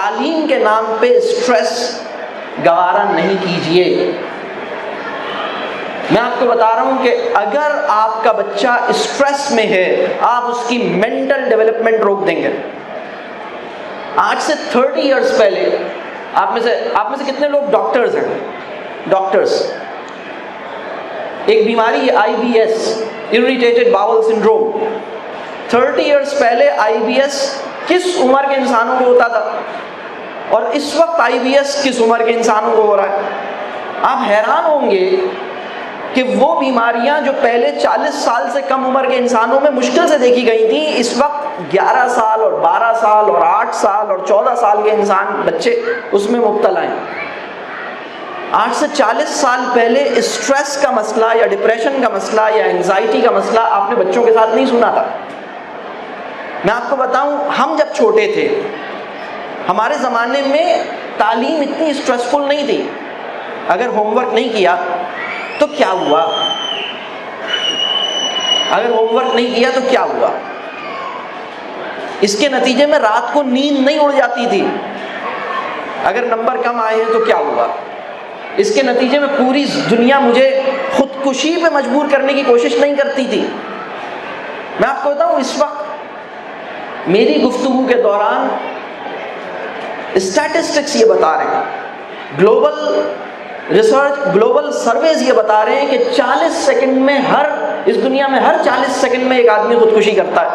تعلیم کے نام پہ اسٹریس گوارا نہیں کیجیے۔ میں آپ کو بتا رہا ہوں کہ اگر آپ کا بچہ اسٹریس میں ہے، آپ اس کی مینٹل ڈیولپمنٹ روک دیں گے۔ آج سے 30 ایئرس پہلے آپ میں سے کتنے لوگ ڈاکٹرز ہیں؟ ڈاکٹرز، ایک بیماری ہے IBS، اریٹیٹڈ باول سنڈروم۔ 30 ایئرس پہلے IBS کس عمر کے انسانوں کو ہوتا تھا، اور اس وقت IBS کس عمر کے انسانوں کو ہو رہا ہے؟ آپ حیران ہوں گے کہ وہ بیماریاں جو پہلے 40 سال سے کم عمر کے انسانوں میں مشکل سے دیکھی گئی تھیں، اس وقت 11 سال اور 12 سال اور 8 سال اور 14 سال کے بچے اس میں مبتلا ہیں۔ آج سے 40 سال پہلے اسٹریس کا مسئلہ یا ڈپریشن کا مسئلہ یا انزائٹی کا مسئلہ آپ نے بچوں کے ساتھ نہیں سنا تھا۔ میں آپ کو بتاؤں، ہم جب چھوٹے تھے ہمارے زمانے میں تعلیم اتنی اسٹریسفل نہیں تھی۔ اگر ہوم ورک نہیں کیا تو کیا ہوا؟ اگر ہوم ورک نہیں کیا تو کیا ہوا؟ اس کے نتیجے میں رات کو نیند نہیں اڑ جاتی تھی۔ اگر نمبر کم آئے ہیں تو کیا ہوا؟ اس کے نتیجے میں پوری دنیا مجھے خودکشی پہ مجبور کرنے کی کوشش نہیں کرتی تھی۔ میں آپ کو بتاؤں، اس وقت میری گفتگو کے دوران اسٹیٹسٹکس یہ بتا رہے ہیں، گلوبل ریسرچ، گلوبل سرویز یہ بتا رہے ہیں کہ 40 سیکنڈ میں اس دنیا میں ہر 40 سیکنڈ میں ایک آدمی خودکشی کرتا ہے۔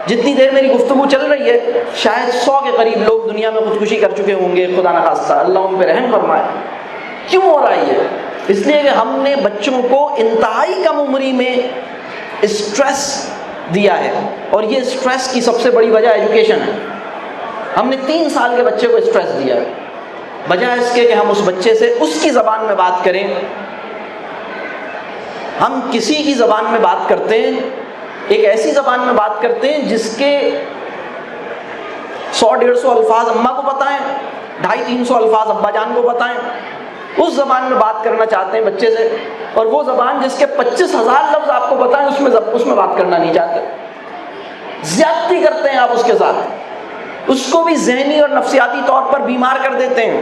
جتنی دیر میری گفتگو چل رہی ہے شاید 100 کے قریب لوگ دنیا میں خودکشی کر چکے ہوں گے، خدا نخواستہ، اللہ ان پہ رحم فرمائے۔ کیوں ہو رہا ہے یہ؟ اس لیے کہ ہم نے بچوں کو انتہائی کم عمری میں اسٹریس دیا ہے، اور یہ اسٹریس کی سب سے بڑی وجہ ایجوکیشن ہے۔ ہم نے 3 سال کے بچے کو اسٹریس دیا ہے، بجائے اس کے کہ ہم اس بچے سے اس کی زبان میں بات کریں۔ ہم کسی کی زبان میں بات کرتے ہیں، ایک ایسی زبان میں بات کرتے ہیں جس کے 100-150 الفاظ اماں کو پتہ ہیں، 250-300 الفاظ ابا جان کو پتہ ہیں۔ اس زبان میں بات کرنا چاہتے ہیں بچے سے، اور وہ زبان جس کے 25,000 لفظ آپ کو پتہ ہیں اس میں بات کرنا نہیں چاہتے۔ زیادتی کرتے ہیں آپ اس کے ساتھ، اس کو بھی ذہنی اور نفسیاتی طور پر بیمار کر دیتے ہیں۔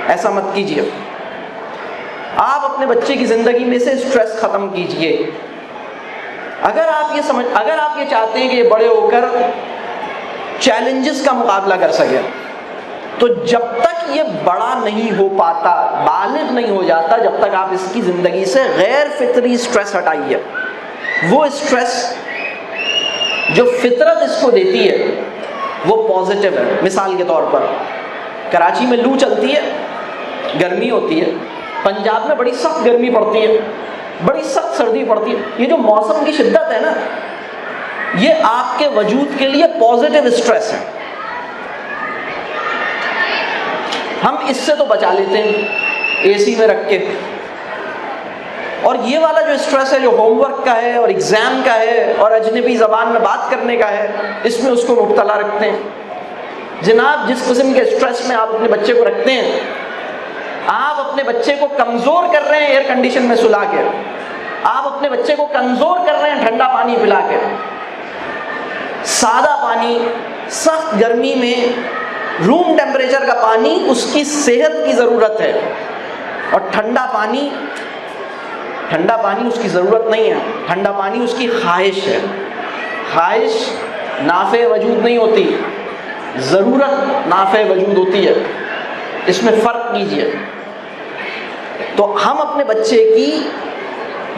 ایسا مت کیجیے۔ آپ اپنے بچے کی زندگی میں سے اسٹریس ختم کیجیے۔ اگر آپ یہ چاہتے ہیں کہ یہ بڑے ہو کر چیلنجز کا مقابلہ کر سکے، تو جب تک یہ بڑا نہیں ہو پاتا، بالغ نہیں ہو جاتا، جب تک آپ اس کی زندگی سے غیر فطری اسٹریس ہٹائیے۔ وہ اسٹریس جو فطرت اس کو دیتی ہے وہ پازیٹیو ہے۔ مثال کے طور پر کراچی میں لو چلتی ہے، گرمی ہوتی ہے، پنجاب میں بڑی سخت گرمی پڑتی ہے، بڑی سخت سردی پڑتی ہے۔ یہ جو موسم کی شدت ہے نا، یہ آپ کے وجود کے لیے پازیٹیو اسٹریس ہے۔ ہم اس سے تو بچا لیتے ہیں AC میں رکھ کے، اور یہ والا جو اسٹریس ہے جو ہوم ورک کا ہے اور ایگزام کا ہے اور اجنبی زبان میں بات کرنے کا ہے، اس میں اس کو مبتلا رکھتے ہیں۔ جناب، جس قسم کے اسٹریس میں آپ اپنے بچے کو رکھتے ہیں، آپ اپنے بچے کو کمزور کر رہے ہیں ایئر کنڈیشن میں سلا کے، آپ اپنے بچے کو کمزور کر رہے ہیں ٹھنڈا پانی پلا کے۔ سادہ پانی سخت گرمی میں روم ٹیمپریچر کا پانی اس کی صحت کی ضرورت ہے، اور ٹھنڈا پانی اس کی ضرورت نہیں ہے، ٹھنڈا پانی اس کی خواہش ہے۔ خواہش نافع وجود نہیں ہوتی، ضرورت نافع وجود ہوتی ہے، اس میں فرق کیجیے۔ تو ہم اپنے بچے کی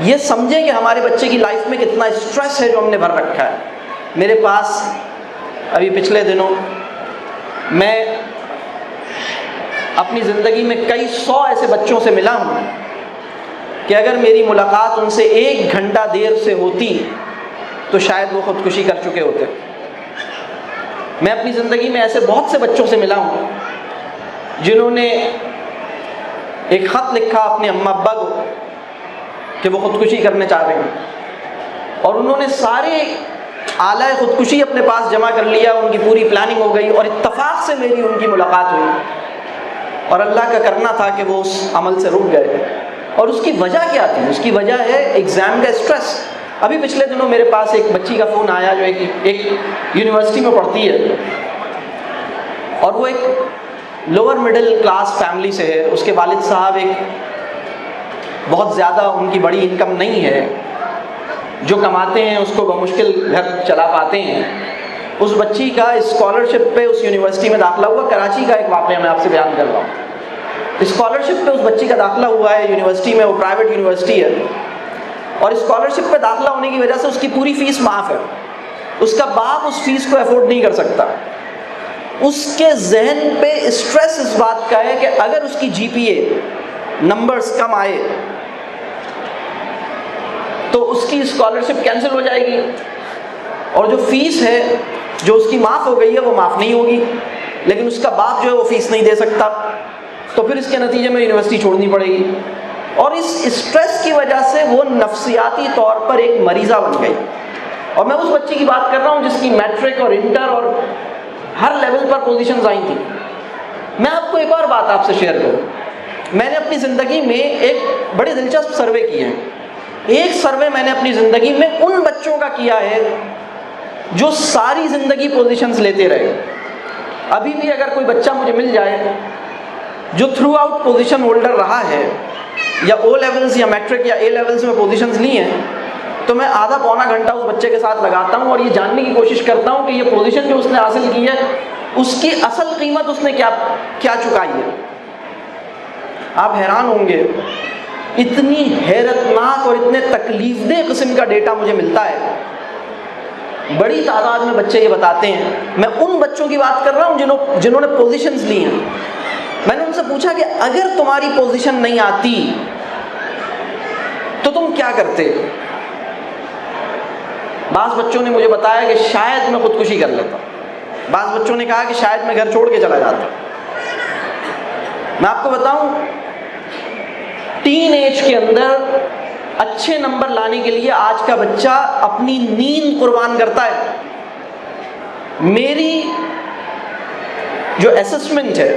یہ سمجھیں کہ ہمارے بچے کی لائف میں کتنا اسٹریس ہے جو ہم نے بھر رکھا ہے۔ میرے پاس ابھی پچھلے دنوں میں اپنی زندگی میں کئی 100 ایسے بچوں سے ملا ہوں کہ اگر میری ملاقات ان سے 1 گھنٹہ دیر سے ہوتی تو شاید وہ خودکشی کر چکے ہوتے۔ میں اپنی زندگی میں ایسے بہت سے بچوں سے ملا ہوں جنہوں نے ایک خط لکھا اپنے اماں ابا کو کہ وہ خودکشی کرنے چاہ رہے ہیں، اور انہوں نے سارے آلہ خودکشی اپنے پاس جمع کر لیا، ان کی پوری پلاننگ ہو گئی، اور اتفاق سے میری ان کی ملاقات ہوئی، اور اللہ کا کرنا تھا کہ وہ اس عمل سے رک گئے۔ اور اس کی وجہ کیا تھی؟ اس کی وجہ ہے ایگزام کا اسٹریس۔ ابھی پچھلے دنوں میرے پاس ایک بچی کا فون آیا جو ایک یونیورسٹی میں پڑھتی ہے۔ اور وہ ایک لوور مڈل کلاس فیملی سے ہے، اس کے والد صاحب ایک بہت زیادہ ان کی بڑی انکم نہیں ہے، جو کماتے ہیں اس کو بمشکل گھر چلا پاتے ہیں۔ اس بچی کا اسکالرشپ پہ اس یونیورسٹی میں داخلہ ہوا، کراچی کا ایک واقعہ میں آپ سے بیان کر رہا ہوں۔ اسکالرشپ پہ اس بچی کا داخلہ ہوا ہے یونیورسٹی میں، وہ پرائیویٹ یونیورسٹی ہے، اور اسکالرشپ پہ داخلہ ہونے کی وجہ سے اس کی پوری فیس معاف ہے۔ اس کا باپ اس فیس کو افورڈ نہیں کر سکتا۔ اس کے ذہن پہ اسٹریس اس بات کا ہے کہ اگر اس کی جی پی اے نمبرز کم آئے تو اس کی اسکالرشپ کینسل ہو جائے گی، اور جو فیس ہے جو اس کی معاف ہو گئی ہے وہ معاف نہیں ہوگی، لیکن اس کا باپ جو ہے وہ فیس نہیں دے سکتا، تو پھر اس کے نتیجے میں یونیورسٹی چھوڑنی پڑے گی۔ اور اس اسٹریس کی وجہ سے وہ نفسیاتی طور پر ایک مریضہ بن گئی۔ اور میں اس بچی کی بات کر رہا ہوں جس کی میٹرک اور انٹر اور ہر لیول پر پوزیشنز آئی تھیں۔ میں آپ کو ایک اور بات آپ سے شیئر کروں، میں نے اپنی زندگی میں ایک بڑی دلچسپ سروے کی ہے۔ ایک سروے میں نے اپنی زندگی میں ان بچوں کا کیا ہے جو ساری زندگی پوزیشنز لیتے رہے۔ ابھی بھی اگر کوئی بچہ مجھے مل جائے جو تھرو آؤٹ پوزیشن ہولڈر رہا ہے، یا او لیولز یا میٹرک یا اے لیولز میں پوزیشنز لی ہیں، تو میں آدھا پونا گھنٹہ اس بچے کے ساتھ لگاتا ہوں اور یہ جاننے کی کوشش کرتا ہوں کہ یہ پوزیشن جو اس نے حاصل کی ہے اس کی اصل قیمت اس نے کیا چکائی ہے۔ آپ حیران ہوں گے، اتنی حیرتناک اور اتنے تکلیف دہ قسم کا ڈیٹا مجھے ملتا ہے۔ بڑی تعداد میں بچے یہ بتاتے ہیں، میں ان بچوں کی بات کر رہا ہوں جنہوں نے پوزیشنز لی ہیں۔ میں نے ان سے پوچھا کہ اگر تمہاری پوزیشن نہیں آتی تو تم کیا کرتے؟ بعض بچوں نے مجھے بتایا کہ شاید میں خودکشی کر لیتا، بعض بچوں نے کہا کہ شاید میں گھر چھوڑ کے چلا جاتا۔ میں آپ کو بتاؤں، ٹین ایج کے اندر اچھے نمبر لانے کے لیے آج کا بچہ اپنی نیند قربان کرتا ہے۔ میری جو اسسمنٹ ہے،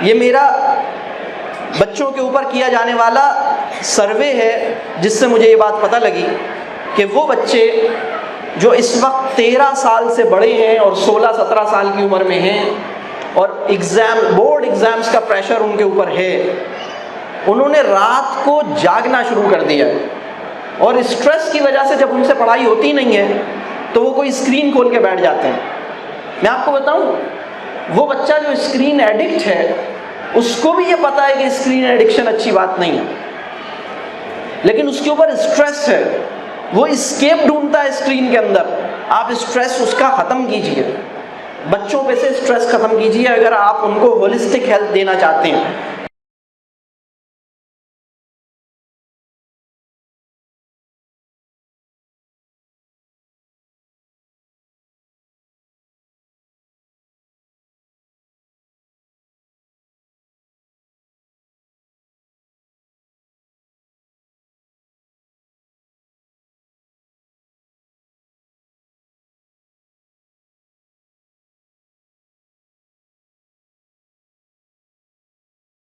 یہ میرا بچوں کے اوپر کیا جانے والا سروے ہے، جس سے مجھے یہ بات پتہ لگی کہ وہ بچے جو اس وقت 13 سال سے بڑے ہیں اور 16-17 سال کی عمر میں ہیں، اور بورڈ ایگزامز کا پریشر ان کے اوپر ہے، انہوں نے رات کو جاگنا شروع کر دیا ہے، اور اسٹریس کی وجہ سے جب ان سے پڑھائی ہوتی نہیں ہے تو وہ کوئی اسکرین کھول کے بیٹھ جاتے ہیں۔ میں آپ کو بتاؤں، وہ بچہ جو اسکرین ایڈکٹ ہے اس کو بھی یہ پتا ہے کہ اسکرین ایڈکشن اچھی بات نہیں ہے، لیکن اس کے اوپر اسٹریس ہے، وہ اسکیپ ڈھونڈتا ہے اسکرین کے اندر۔ آپ اسٹریس اس کا ختم کیجئے، بچوں پہ سے اسٹریس ختم کیجئے اگر آپ ان کو ہولسٹک ہیلتھ دینا چاہتے ہیں۔